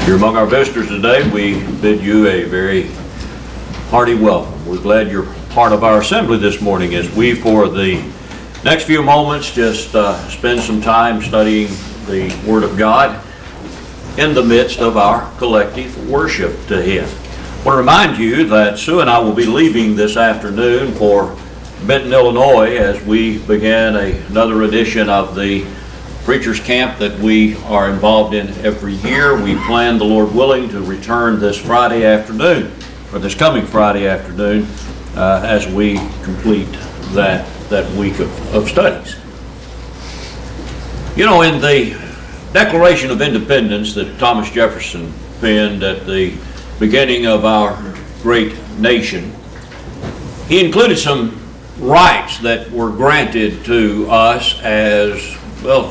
You're among our visitors today. We bid you a very hearty welcome. We're glad you're part of our assembly this morning as we, for the next few moments, just spend some time studying the Word of God in the midst of our collective worship to Him. I want to remind you that Sue and I will be leaving this afternoon for Benton, Illinois, as we begin another edition of the Preachers Camp that we are involved in every year. We plan, the Lord willing, to return this Friday afternoon, or this coming Friday afternoon, as we complete that week of studies. You know, in the Declaration of Independence that Thomas Jefferson penned at the beginning of our great nation, he included some rights that were granted to us as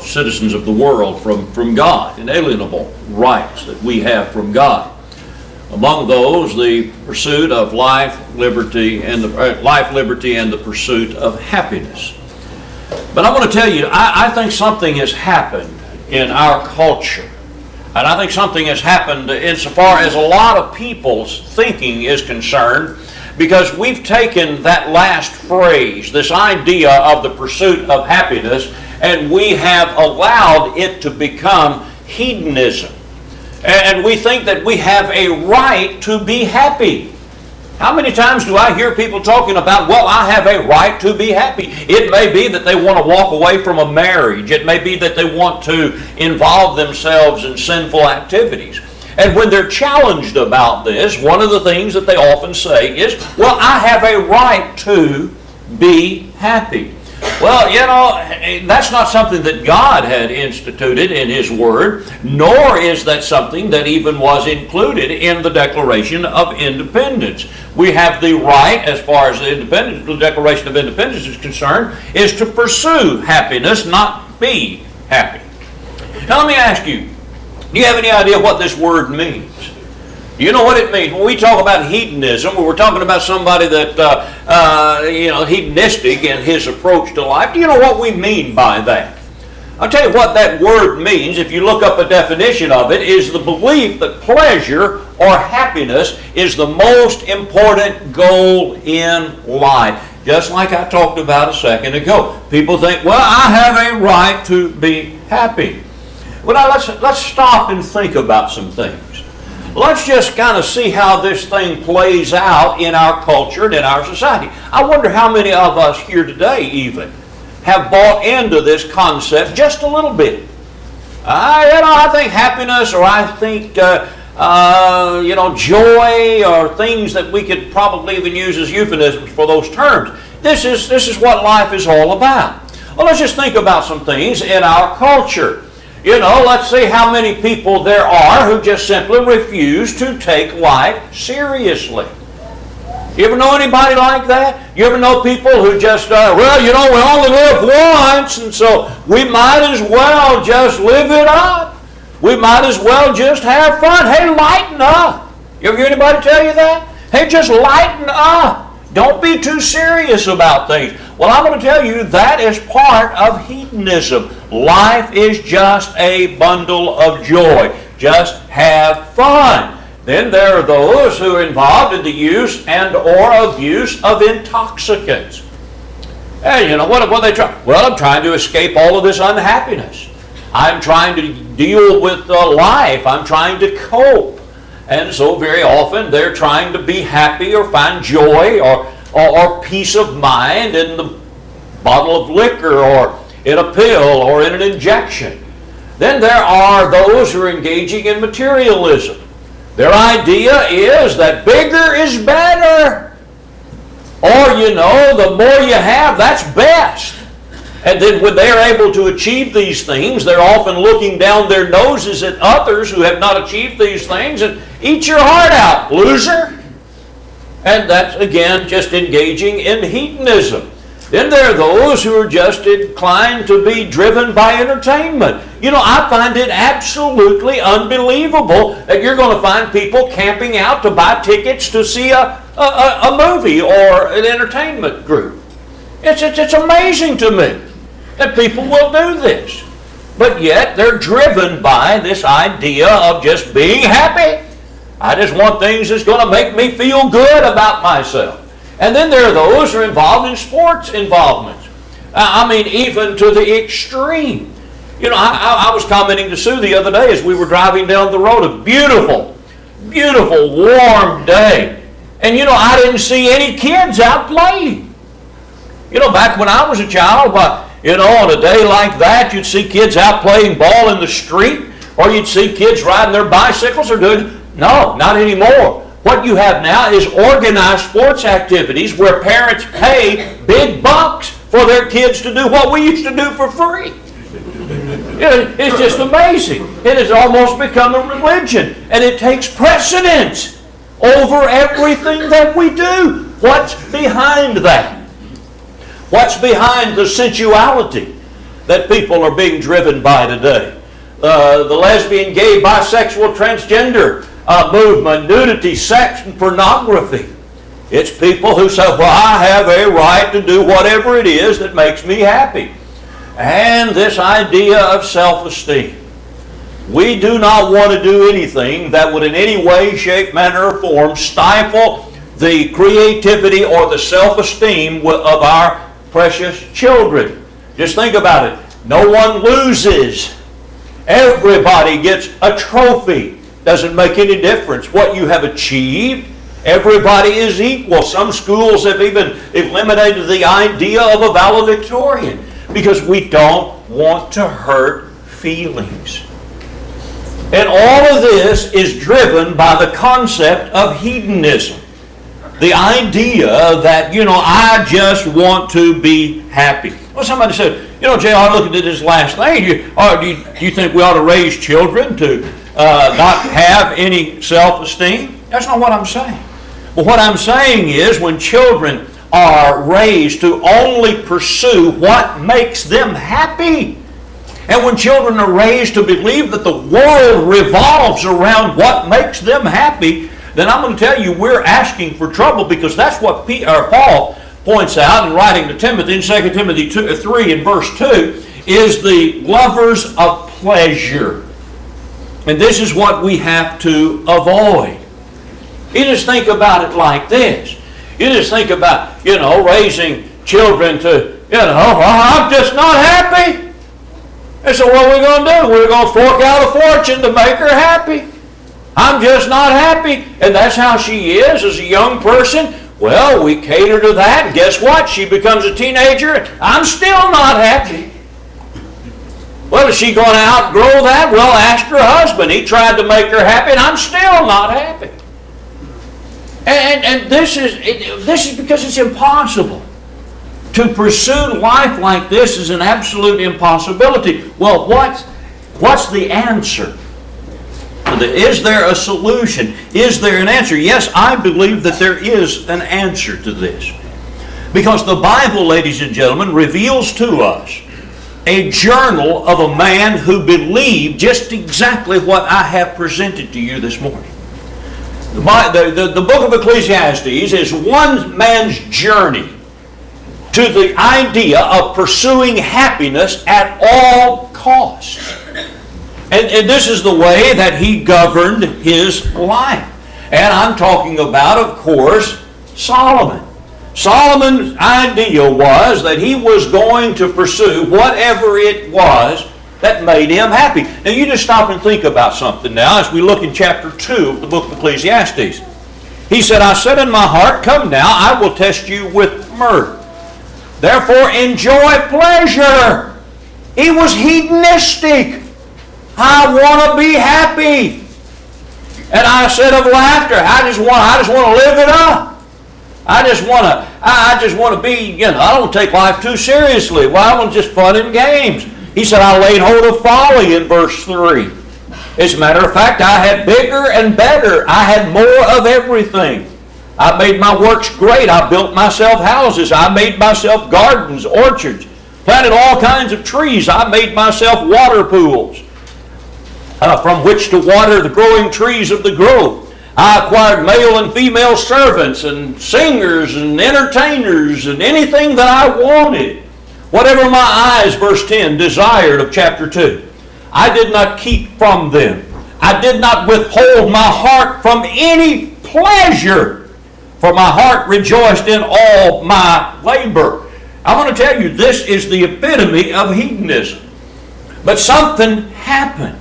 citizens of the world from God, inalienable rights that we have from God. Among those, the pursuit of life, liberty, and the pursuit of happiness. But I want to tell you, I think something has happened in our culture, and I think something has happened insofar as a lot of people's thinking is concerned, because we've taken that last phrase, this idea of the pursuit of happiness, and we have allowed it to become hedonism. And we think that we have a right to be happy. How many times do I hear people talking about, well, I have a right to be happy? It may be that they want to walk away from a marriage. It may be that they want to involve themselves in sinful activities. And when they're challenged about this, one of the things that they often say is, well, I have a right to be happy. Well, you know, that's not something that God had instituted in His Word, nor is that something that even was included in the Declaration of Independence. We have the right, as far as the Declaration of Independence is concerned, is to pursue happiness, not be happy. Now let me ask you, do you have any idea what this word means? Do you know what it means? When we talk about hedonism, when we're talking about somebody that, hedonistic in his approach to life, do you know what we mean by that? I'll tell you what that word means, if you look up a definition of it, is the belief that pleasure or happiness is the most important goal in life. Just like I talked about a second ago. People think, well, I have a right to be happy. Well, now let's stop and think about some things. Let's just kind of see how this thing plays out in our culture and in our society. I wonder how many of us here today even have bought into this concept just a little bit. I think happiness, or I think joy, or things that we could probably even use as euphemisms for those terms. This is what life is all about. Well, let's just think about some things in our culture. You know, let's see how many people there are who just simply refuse to take life seriously. You ever know anybody like that? You ever know people who just, we only live once, and so we might as well just live it up. We might as well just have fun. Hey, lighten up. You ever hear anybody tell you that? Hey, just lighten up. Don't be too serious about things. Well, I'm going to tell you that is part of hedonism. Life is just a bundle of joy. Just have fun. Then there are those who are involved in the use and or abuse of intoxicants. Hey, what are they trying? Well, I'm trying to escape all of this unhappiness. I'm trying to deal with life. I'm trying to cope. And so very often they're trying to be happy or find joy or peace of mind in the bottle of liquor or in a pill or in an injection. Then there are those who are engaging in materialism. Their idea is that bigger is better. Or, the more you have, that's best. And then when they're able to achieve these things, they're often looking down their noses at others who have not achieved these things and eat your heart out, loser. And that's, again, just engaging in hedonism. Then there are those who are just inclined to be driven by entertainment. I find it absolutely unbelievable that you're going to find people camping out to buy tickets to see a movie or an entertainment group. It's amazing to me that people will do this. but yet they're driven by this idea of just being happy. I just want things that's going to make me feel good about myself. And then there are those who are involved in sports involvements. I mean, even to the extreme. You know, I was commenting to Sue the other day as we were driving down the road, a beautiful, beautiful, warm day. And, you know, I didn't see any kids out playing. You know, back when I was a child, you know, on a day like that, you'd see kids out playing ball in the street, or you'd see kids riding their bicycles or doing. No, not anymore. What you have now is organized sports activities where parents pay big bucks for their kids to do what we used to do for free. It's just amazing. It has almost become a religion, and it takes precedence over everything that we do. What's behind that? What's behind the sensuality that people are being driven by today? The lesbian, gay, bisexual, transgender movement, nudity, sex, and pornography. It's people who say, well, I have a right to do whatever it is that makes me happy. And this idea of self-esteem. We do not want to do anything that would in any way, shape, manner, or form stifle the creativity or the self-esteem of our precious children. Just think about it. No one loses. Everybody gets a trophy. Doesn't make any difference what you have achieved. Everybody is equal. Some schools have even eliminated the idea of a valedictorian because we don't want to hurt feelings. And all of this is driven by the concept of hedonism. The idea that, you know, I just want to be happy. Well, somebody said, you know, J.R., looking at this last thing, do you think we ought to raise children to not have any self-esteem? That's not what I'm saying. But what I'm saying is when children are raised to only pursue what makes them happy, and when children are raised to believe that the world revolves around what makes them happy, then I'm going to tell you we're asking for trouble, because that's what Paul points out in writing to Timothy in 2 Timothy 3 and verse 2, is the lovers of pleasure. And this is what we have to avoid. You just think about it like this. You just think about, you know, raising children to, you know, I'm just not happy. And so what are we going to do? We're going to fork out a fortune to make her happy. I'm just not happy. And that's how she is as a young person. Well, we cater to that, and guess what? She becomes a teenager. I'm still not happy. Well, is she going to outgrow that? Well, ask her husband. He tried to make her happy, and I'm still not happy. And this is because it's impossible. To pursue life like this is an absolute impossibility. Well, what's the answer? Is there a solution? Is there an answer? Yes, I believe that there is an answer to this. Because the Bible, ladies and gentlemen, reveals to us a journal of a man who believed just exactly what I have presented to you this morning. The book of Ecclesiastes is one man's journey to the idea of pursuing happiness at all costs. And this is the way that he governed his life. And I'm talking about, of course, Solomon. Solomon's idea was that he was going to pursue whatever it was that made him happy. Now you just stop and think about something now as we look in chapter 2 of the book of Ecclesiastes. He said, I said in my heart, come now, I will test you with mirth. Therefore enjoy pleasure. He was hedonistic. I want to be happy. And I said of laughter, I just want to live it up. I just want to be, you know, I don't take life too seriously. Well, I'm just fun and games. He said, I laid hold of folly in verse 3. As a matter of fact, I had bigger and better. I had more of everything. I made my works great. I built myself houses. I made myself gardens, orchards, planted all kinds of trees. I made myself water pools from which to water the growing trees of the grove. I acquired male and female servants and singers and entertainers and anything that I wanted. Whatever my eyes, verse 10, desired of chapter 2. I did not keep from them. I did not withhold my heart from any pleasure, for my heart rejoiced in all my labor. I want to tell you, this is the epitome of hedonism. But something happened.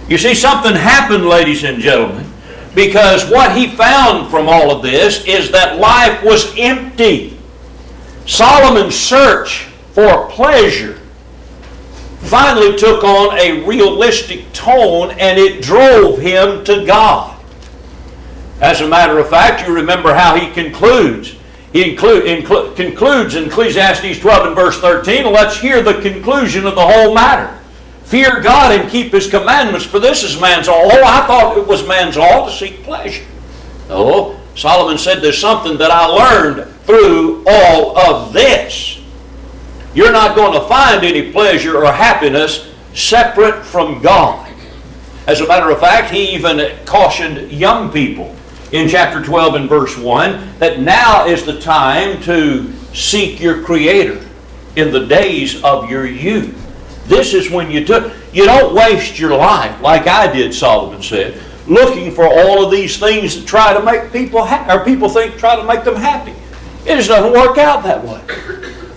You see, something happened, ladies and gentlemen, because what he found from all of this is that life was empty. Solomon's search for pleasure finally took on a realistic tone, and it drove him to God. As a matter of fact, you remember how he concludes. He concludes in Ecclesiastes 12 and verse 13. Let's hear the conclusion of the whole matter. Fear God and keep His commandments, for this is man's all. Oh, I thought it was man's all to seek pleasure. No, Solomon said there's something that I learned through all of this. You're not going to find any pleasure or happiness separate from God. As a matter of fact, he even cautioned young people in chapter 12 and verse 1 that now is the time to seek your Creator in the days of your youth. This is when you don't waste your life like I did, Solomon said, looking for all of these things that try to make people or people think try to make them happy. It just doesn't work out that way.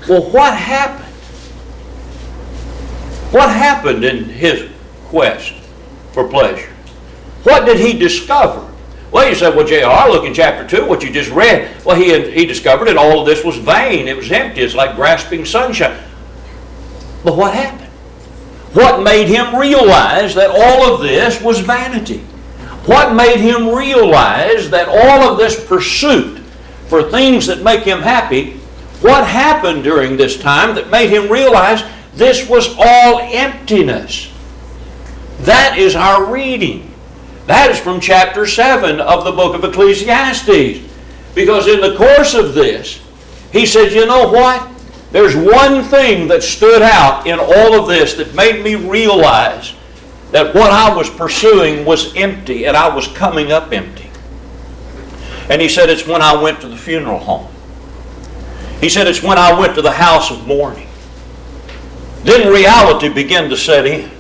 Well, what happened? What happened in his quest for pleasure? What did he discover? Well, you said, well, J.R., look in chapter 2, what you just read. Well, he discovered that all of this was vain. It was empty. It's like grasping sunshine. But what happened? What made him realize that all of this was vanity? What made him realize that all of this pursuit for things that make him happy, what happened during this time that made him realize this was all emptiness? That is our reading. That is from chapter 7 of the book of Ecclesiastes. Because in the course of this, he said, you know what? There's one thing that stood out in all of this that made me realize that what I was pursuing was empty and I was coming up empty. And he said, it's when I went to the funeral home. He said, it's when I went to the house of mourning. Then reality began to set in.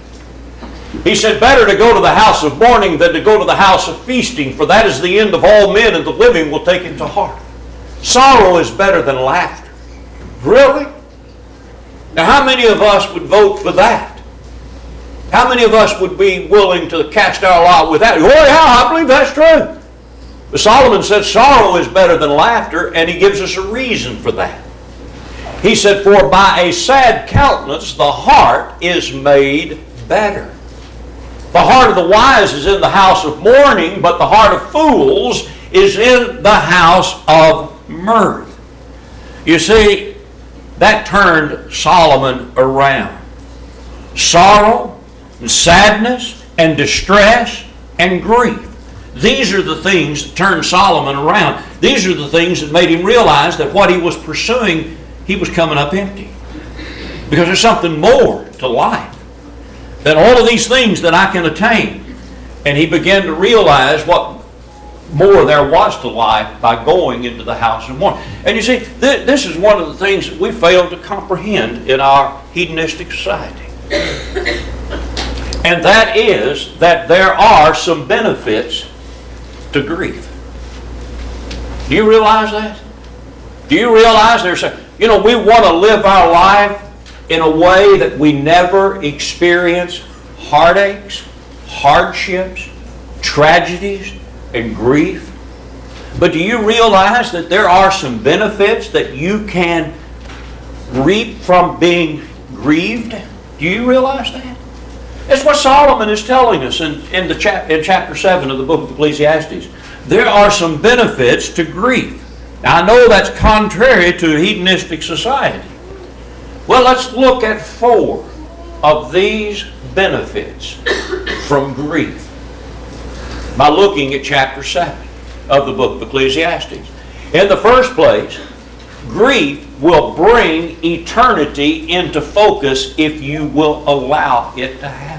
He said, better to go to the house of mourning than to go to the house of feasting, for that is the end of all men, and the living will take it to heart. Sorrow is better than laughter. Really? Now, how many of us would vote for that? How many of us would be willing to cast our lot with that? Oh, yeah, I believe that's true. But Solomon said sorrow is better than laughter, and he gives us a reason for that. He said, for by a sad countenance the heart is made better. The heart of the wise is in the house of mourning, but the heart of fools is in the house of mirth. You see, that turned Solomon around. Sorrow and sadness and distress and grief. These are the things that turned Solomon around. These are the things that made him realize that what he was pursuing, he was coming up empty. Because there's something more to life than all of these things that I can attain. And he began to realize what more there was to life by going into the house of mourning. And you see, this is one of the things that we fail to comprehend in our hedonistic society. And that is that there are some benefits to grief. Do you realize that? Do you realize we want to live our life in a way that we never experience heartaches, hardships, tragedies, and grief? But do you realize that there are some benefits that you can reap from being grieved? Do you realize that? That's what Solomon is telling us in chapter 7 of the book of Ecclesiastes. There are some benefits to grief. Now, I know that's contrary to a hedonistic society. Well, let's look at 4 of these benefits from grief by looking at chapter 7 of the book of Ecclesiastes. In the first place, grief will bring eternity into focus if you will allow it to happen.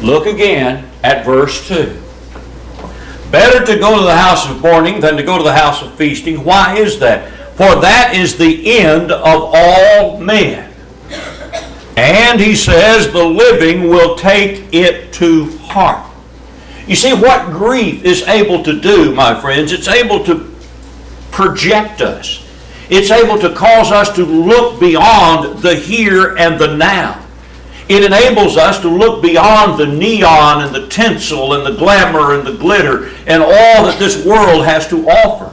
Look again at verse 2. Better to go to the house of mourning than to go to the house of feasting. Why is that? For that is the end of all men. And he says the living will take it to heart. You see what grief is able to do, my friends? It's able to project us. It's able to cause us to look beyond the here and the now. It enables us to look beyond the neon and the tinsel and the glamour and the glitter and all that this world has to offer,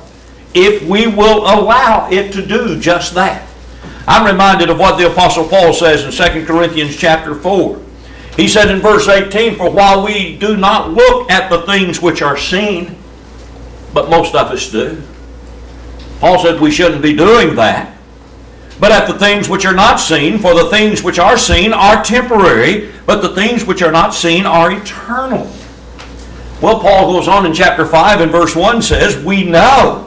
if we will allow it to do just that. I'm reminded of what the Apostle Paul says in 2 Corinthians chapter 4. He said in verse 18, "For while we do not look at the things which are seen," but most of us do. Paul said we shouldn't be doing that. "But at the things which are not seen, for the things which are seen are temporary, but the things which are not seen are eternal." Well, Paul goes on in chapter 5 and verse 1 says, "We know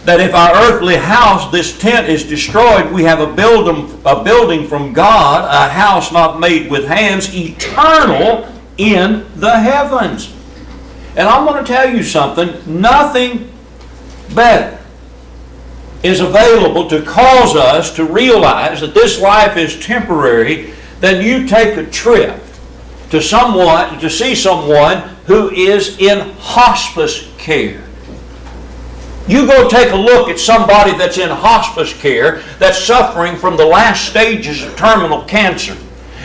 that if our earthly house, this tent, is destroyed, we have a building from God, a house not made with hands, eternal in the heavens." And I'm going to tell you something, nothing better is available to cause us to realize that this life is temporary than you take a trip to see someone who is in hospice care. You go take a look at somebody that's in hospice care, that's suffering from the last stages of terminal cancer,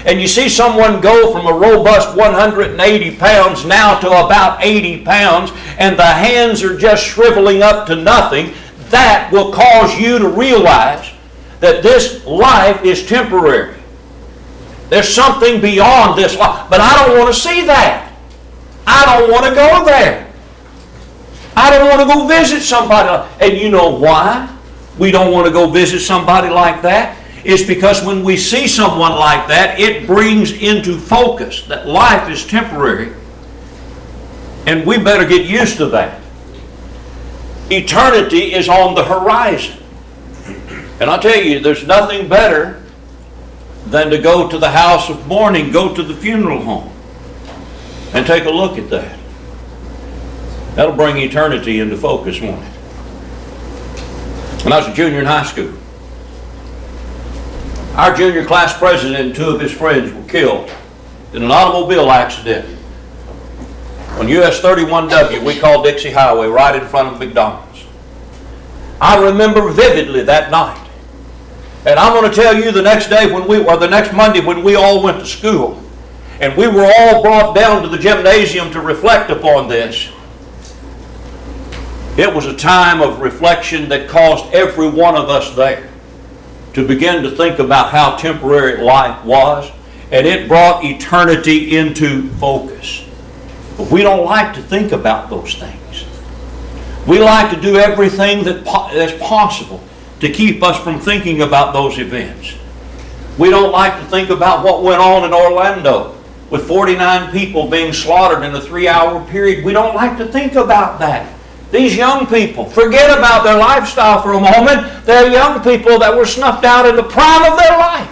and you see someone go from a robust 180 pounds now to about 80 pounds, and the hands are just shriveling up to nothing. That will cause you to realize that this life is temporary. There's something beyond this life. But I don't want to see that. I don't want to go there. I don't want to go visit somebody. And you know why we don't want to go visit somebody like that? It's because when we see someone like that, it brings into focus that life is temporary. And we better get used to that. Eternity is on the horizon. And I'll tell you, there's nothing better than to go to the house of mourning, go to the funeral home, and take a look at that. That'll bring eternity into focus, won't it? When I was a junior in high school, our junior class president and two of his friends were killed in an automobile accident on US 31W, we call Dixie Highway, right in front of McDonald's. I remember vividly that night. And I'm going to tell you the next day the next Monday when we all went to school, and we were all brought down to the gymnasium to reflect upon this. It was a time of reflection that caused every one of us there to begin to think about how temporary life was, and it brought eternity into focus. But we don't like to think about those things. We like to do everything that's possible to keep us from thinking about those events. We don't like to think about what went on in Orlando with 49 people being slaughtered in a 3-hour period. We don't like to think about that. These young people, forget about their lifestyle for a moment. They're young people that were snuffed out in the prime of their life.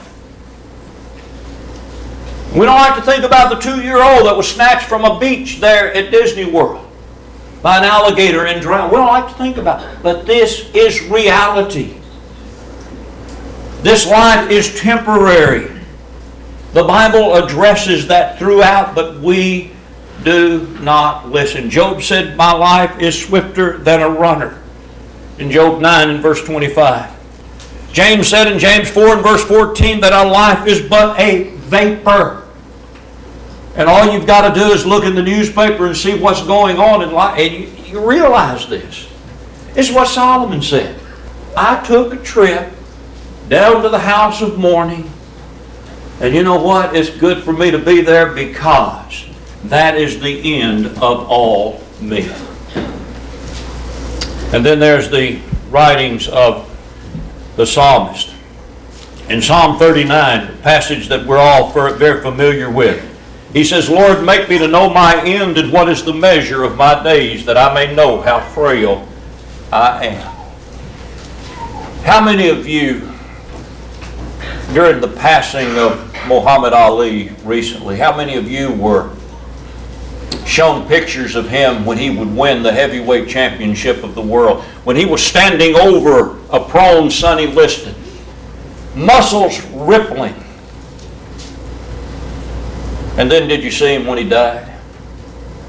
We don't like to think about the 2-year-old that was snatched from a beach there at Disney World by an alligator and drowned. We don't like to think about it. But this is reality. This life is temporary. The Bible addresses that throughout, but we do not listen. Job said, "My life is swifter than a runner," in Job 9 and verse 25. James said in James 4 and verse 14 that our life is but a vapor. And all you've got to do is look in the newspaper and see what's going on in life, and you realize this. This is what Solomon said. "I took a trip down to the house of mourning, and you know what? It's good for me to be there because that is the end of all men." And then there's the writings of the psalmist. In Psalm 39, a passage that we're all very familiar with, he says, "Lord, make me to know my end and what is the measure of my days, that I may know how frail I am." How many of you, during the passing of Muhammad Ali recently, how many of you were shown pictures of him when he would win the heavyweight championship of the world, when he was standing over a prone Sonny Liston, muscles rippling, And then did you see him when he died?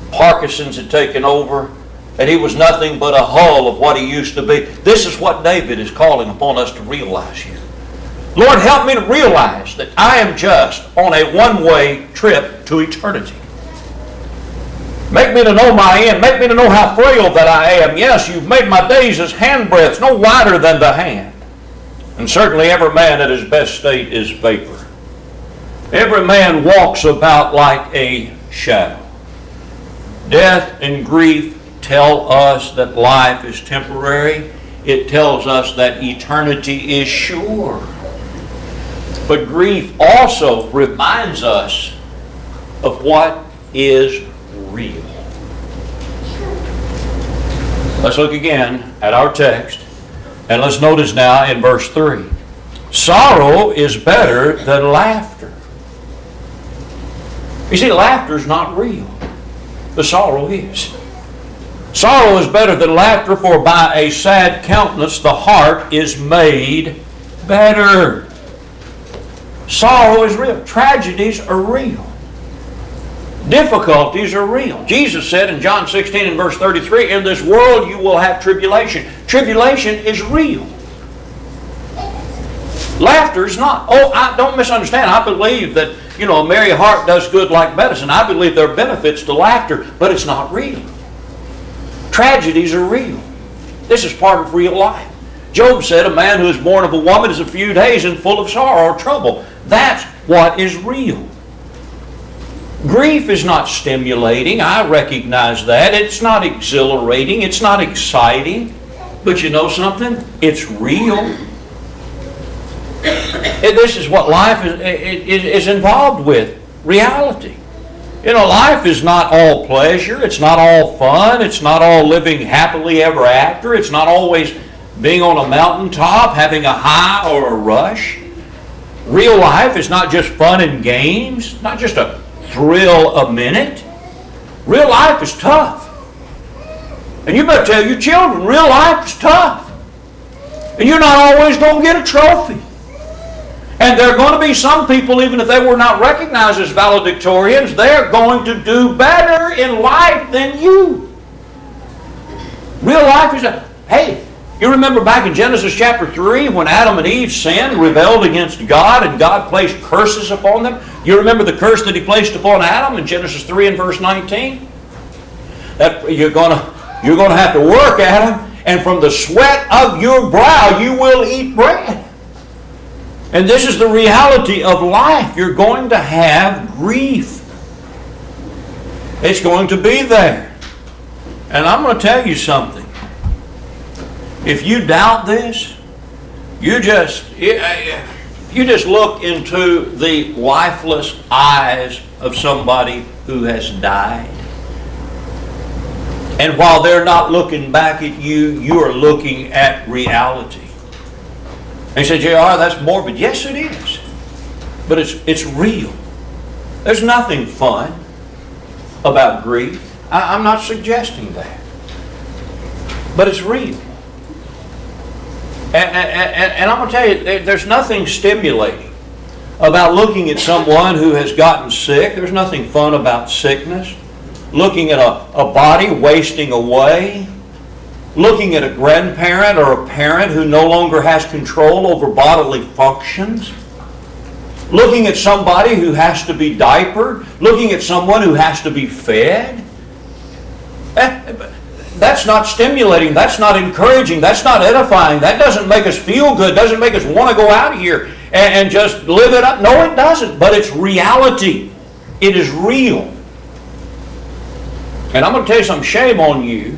Parkinson's had taken over, and he was nothing but a hull of what he used to be. This is what David is calling upon us to realize here. Lord, help me to realize that I am just on a one-way trip to eternity. Make me to know my end. Make me to know how frail that I am. Yes, you've made my days as handbreadths, no wider than the hand. And certainly every man at his best state is vapor. Every man walks about like a shadow. Death and grief tell us that life is temporary. It tells us that eternity is sure. But grief also reminds us of what is real. Let's look again at our text, and let's notice now in verse 3. Sorrow is better than laughter. You see, laughter is not real, but sorrow is. Sorrow is better than laughter, for by a sad countenance the heart is made better. Sorrow is real. Tragedies are real. Difficulties are real. Jesus said in John 16 and verse 33, in this world you will have tribulation. Tribulation is real. Laughter is not. Oh, don't misunderstand. I believe that, a merry heart does good like medicine. I believe there are benefits to laughter, but it's not real. Tragedies are real. This is part of real life. Job said, a man who is born of a woman is a few days and full of sorrow or trouble. That's what is real. Grief is not stimulating. I recognize that. It's not exhilarating. It's not exciting. But you know something? It's real. This is what life is involved with. Reality. Life is not all pleasure. It's not all fun. It's not all living happily ever after. It's not always being on a mountaintop, having a high or a rush. Real life is not just fun and games, not just a thrill a minute. Real life is tough. And you better tell your children, real life is tough. And you're not always going to get a trophy. And there are going to be some people, even if they were not recognized as valedictorians, they're going to do better in life than you. Real life is hey, you remember back in Genesis chapter 3 when Adam and Eve sinned, rebelled against God, and God placed curses upon them? You remember the curse that He placed upon Adam in Genesis 3 and verse 19? That you're going to have to work, Adam, and from the sweat of your brow you will eat bread. And this is the reality of life. You're going to have grief. It's going to be there. And I'm going to tell you something. If you doubt this, you just look into the lifeless eyes of somebody who has died. And while they're not looking back at you, you are looking at reality. And you say, J.R., that's morbid. Yes, it is. But it's real. There's nothing fun about grief. I'm not suggesting that. But it's real. And I'm going to tell you, there's nothing stimulating about looking at someone who has gotten sick. There's nothing fun about sickness. Looking at a body wasting away. Looking at a grandparent or a parent who no longer has control over bodily functions. Looking at somebody who has to be diapered. Looking at someone who has to be fed. That's not stimulating. That's not encouraging. That's not edifying. That doesn't make us feel good. Doesn't make us want to go out of here and just live it up. No, it doesn't. But it's reality. It is real. And I'm going to tell you something. Shame on you.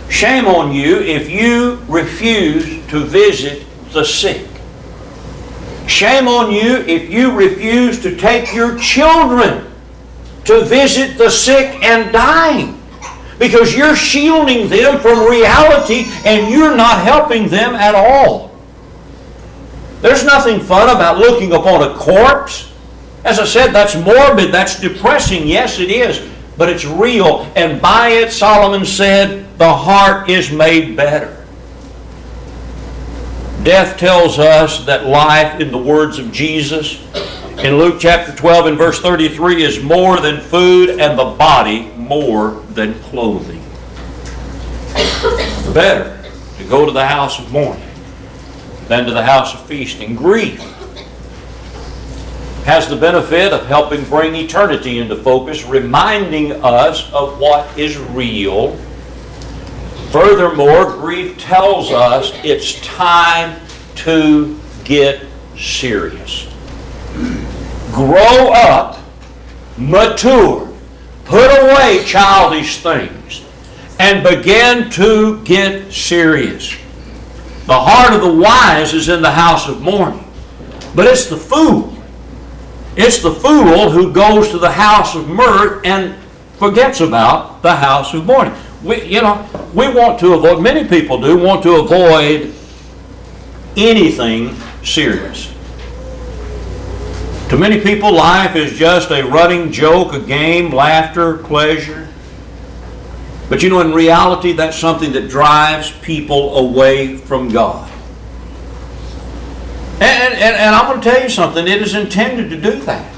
Shame on you if you refuse to visit the sick. Shame on you if you refuse to take your children to visit the sick and dying. Because you're shielding them from reality and you're not helping them at all. There's nothing fun about looking upon a corpse. As I said, that's morbid, that's depressing. Yes, it is. But it's real. And by it, Solomon said, the heart is made better. Death tells us that life, in the words of Jesus, in Luke chapter 12 and verse 33 is more than food, and the body more than clothing. Better to go to the house of mourning than to the house of feasting. Grief has the benefit of helping bring eternity into focus, reminding us of what is real. Furthermore, grief tells us it's time to get serious. Grow up, mature, put away childish things, and begin to get serious. The heart of the wise is in the house of mourning, but it's the fool. It's the fool who goes to the house of mirth and forgets about the house of mourning. We want to avoid, many people do, want to avoid anything serious. To many people, life is just a running joke, a game, laughter, pleasure. But in reality, that's something that drives people away from God. And I'm going to tell you something, it is intended to do that.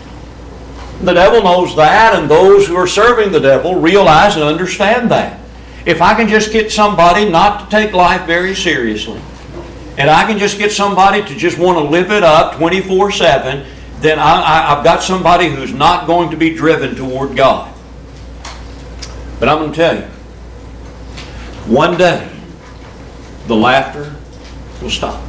The devil knows that, and those who are serving the devil realize and understand that. If I can just get somebody not to take life very seriously, and I can just get somebody to just want to live it up 24/7, then I've got somebody who's not going to be driven toward God. But I'm going to tell you, one day, the laughter will stop.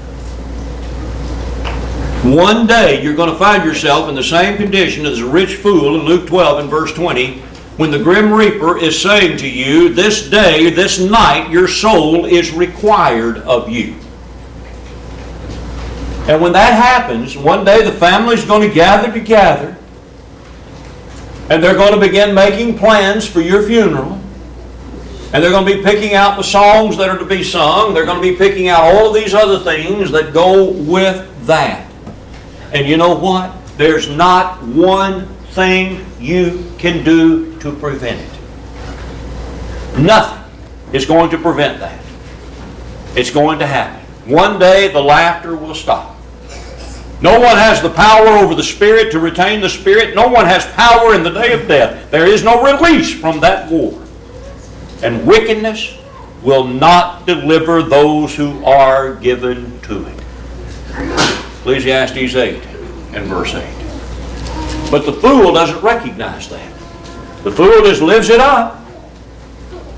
One day, you're going to find yourself in the same condition as a rich fool in Luke 12 and verse 20, when the grim reaper is saying to you, this day, this night, your soul is required of you. And when that happens, one day the family's going to gather together, and they're going to begin making plans for your funeral. And they're going to be picking out the songs that are to be sung. They're going to be picking out all these other things that go with that. And you know what? There's not one thing you can do to prevent it. Nothing is going to prevent that. It's going to happen. One day the laughter will stop. No one has the power over the Spirit to retain the Spirit. No one has power in the day of death. There is no release from that war. And wickedness will not deliver those who are given to it. Ecclesiastes 8 and verse 8. But the fool doesn't recognize that. The fool just lives it up.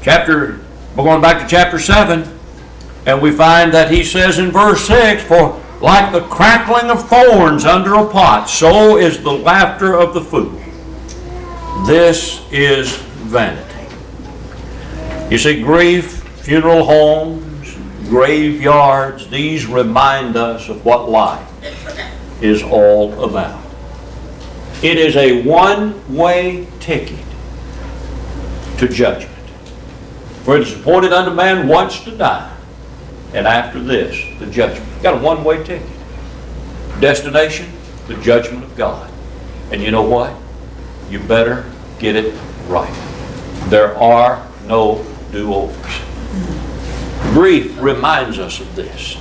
We're going back to chapter 7, and we find that he says in verse 6, for like the crackling of thorns under a pot, so is the laughter of the fool. This is vanity. You see, grief, funeral homes, graveyards, these remind us of what life is all about. It is a one-way ticket to judgment. For it is appointed unto man once to die, and after this, the judgment. You've got a one-way ticket. Destination, the judgment of God. And you know what? You better get it right. There are no do-overs. Grief reminds us of this.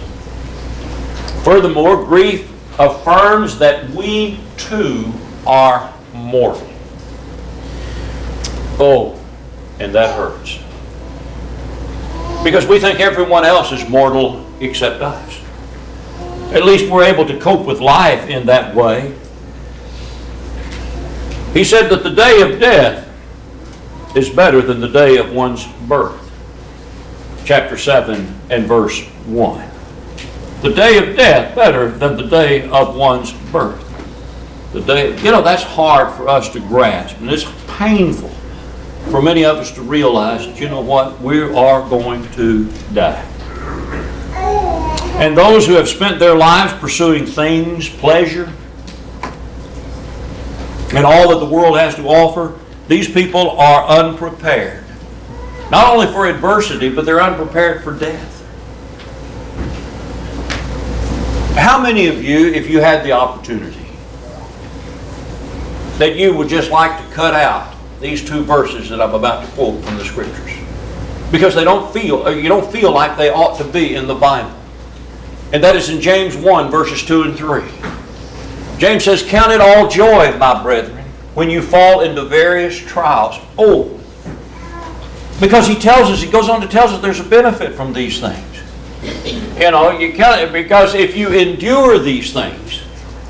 Furthermore, grief affirms that we too are mortal. Oh, and that hurts. Because we think everyone else is mortal except us. At least we're able to cope with life in that way. He said that the day of death is better than the day of one's birth. Chapter 7 and verse 1. The day of death better than the day of one's birth. That's hard for us to grasp, and it's painful for many of us to realize that, you know what, we are going to die. And those who have spent their lives pursuing things, pleasure, and all that the world has to offer, these people are unprepared. Not only for adversity, but they're unprepared for death. How many of you, if you had the opportunity, that you would just like to cut out these two verses that I'm about to quote from the Scriptures? Because you don't feel like they ought to be in the Bible. And that is in James 1, verses 2 and 3. James says, count it all joy, my brethren, when you fall into various trials. Oh, because he goes on to tell us there's a benefit from these things. You know, you count it because if you endure these things,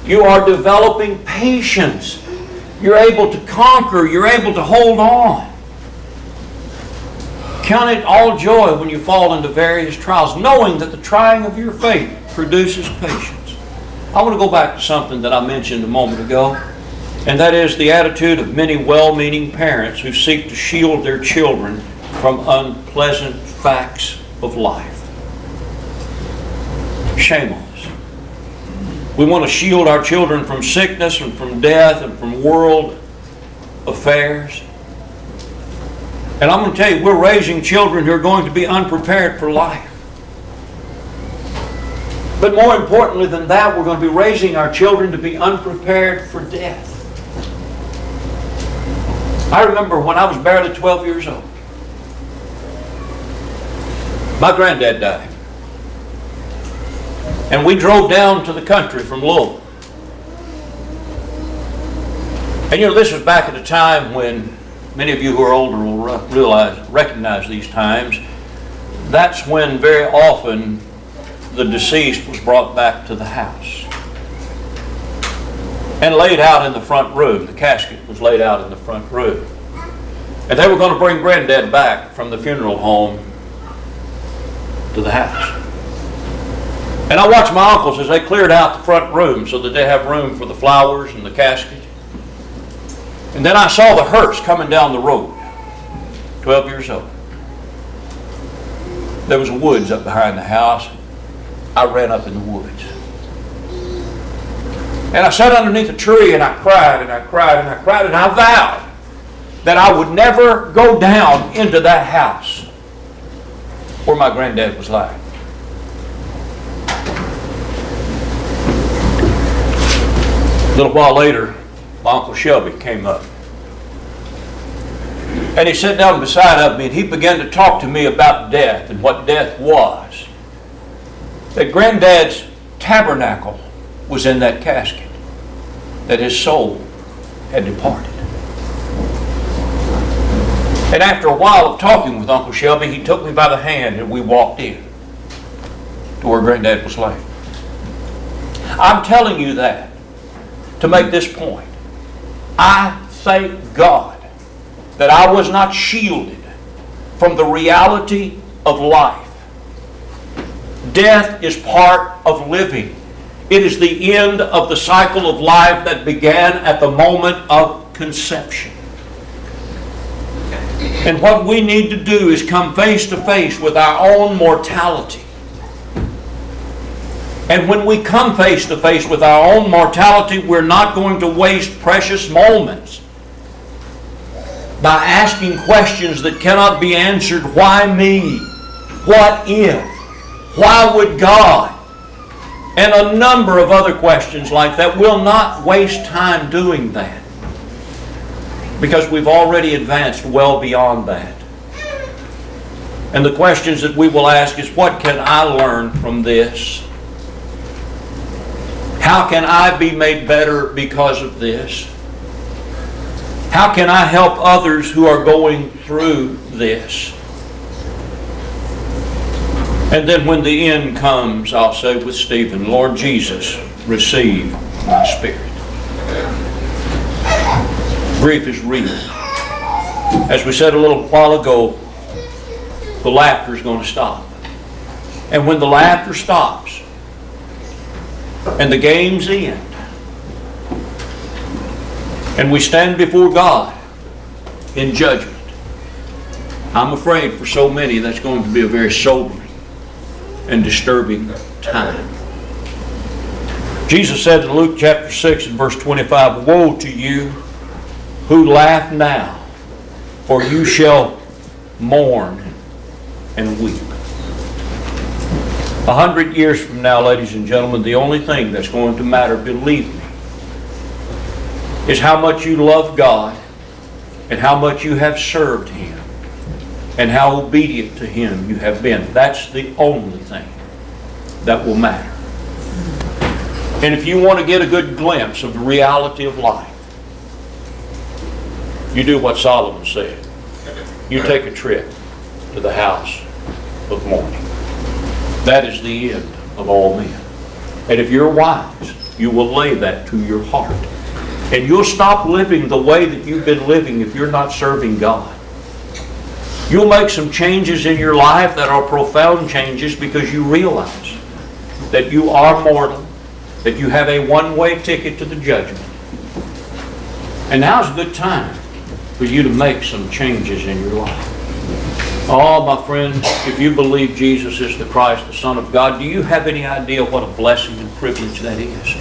you are developing patience. You're able to conquer. You're able to hold on. Count it all joy when you fall into various trials, knowing that the trying of your faith produces patience. I want to go back to something that I mentioned a moment ago, and that is the attitude of many well-meaning parents who seek to shield their children from unpleasant facts of life. Shame on us. We want to shield our children from sickness and from death and from world affairs. And I'm going to tell you, we're raising children who are going to be unprepared for life. But more importantly than that, we're going to be raising our children to be unprepared for death. I remember when I was barely 12 years old, my granddad died. And we drove down to the country from Louisville. And you know, this was back at a time when many of you who are older will recognize these times. That's when very often the deceased was brought back to the house and laid out in the front room. The casket was laid out in the front room. And they were going to bring Granddad back from the funeral home to the house. And I watched my uncles as they cleared out the front room so that they have room for the flowers and the casket. And then I saw the hearse coming down the road, 12 years old. There was a woods up behind the house. I ran up in the woods. And I sat underneath a tree and I cried and I cried and I cried and I vowed that I would never go down into that house where my granddad was lying. A little while later, my Uncle Shelby came up. And he sat down beside of me and he began to talk to me about death and what death was. That Granddad's tabernacle was in that casket. That his soul had departed. And after a while of talking with Uncle Shelby, he took me by the hand and we walked in to where Granddad was laying. I'm telling you that to make this point. I thank God that I was not shielded from the reality of life. Death is part of living. It is the end of the cycle of life that began at the moment of conception. And what we need to do is come face to face with our own mortality. And when we come face to face with our own mortality, we're not going to waste precious moments by asking questions that cannot be answered. Why me? What if? Why would God? And a number of other questions like that. We'll not waste time doing that, because we've already advanced well beyond that. And the questions that we will ask is, what can I learn from this? How can I be made better because of this? How can I help others who are going through this? And then when the end comes, I'll say with Stephen, Lord Jesus, receive my spirit. Grief is real. As we said a little while ago, the laughter is going to stop. And when the laughter stops and the games end and we stand before God in judgment, I'm afraid for so many that's going to be a very sobering and disturbing time. Jesus said in Luke chapter 6 and verse 25, woe to you who laugh now, for you shall mourn and weep. 100 years from now, ladies and gentlemen, the only thing that's going to matter, believe me, is how much you love God and how much you have served Him and how obedient to Him you have been. That's the only thing that will matter. And if you want to get a good glimpse of the reality of life, you do what Solomon said. You take a trip to the house of mourning. That is the end of all men. And if you're wise, you will lay that to your heart. And you'll stop living the way that you've been living if you're not serving God. You'll make some changes in your life that are profound changes because you realize that you are mortal, that you have a one-way ticket to the judgment. And now's a good time for you to make some changes in your life. Oh, my friend, if you believe Jesus is the Christ, the Son of God, do you have any idea what a blessing and privilege that is?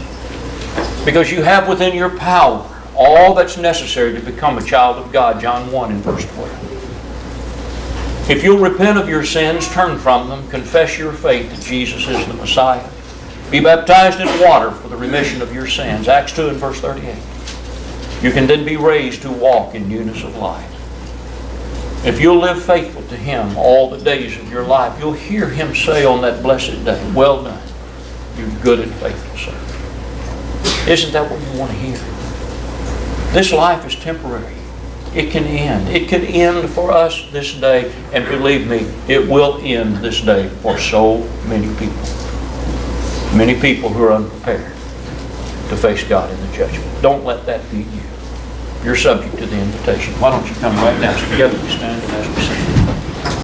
Because you have within your power all that's necessary to become a child of God, John 1 and verse 12. If you'll repent of your sins, turn from them, confess your faith that Jesus is the Messiah, be baptized in water for the remission of your sins, Acts 2 and verse 38. You can then be raised to walk in newness of life. If you'll live faithful to Him all the days of your life, you'll hear Him say on that blessed day, "Well done, you good and faithful servant." Isn't that what you want to hear? This life is temporary. It can end. It could end for us this day, and believe me, it will end this day for so many people. Many people who are unprepared to face God in the judgment. Don't let that be you. You're subject to the invitation. Why don't you come right now? Together we stand and as we sing.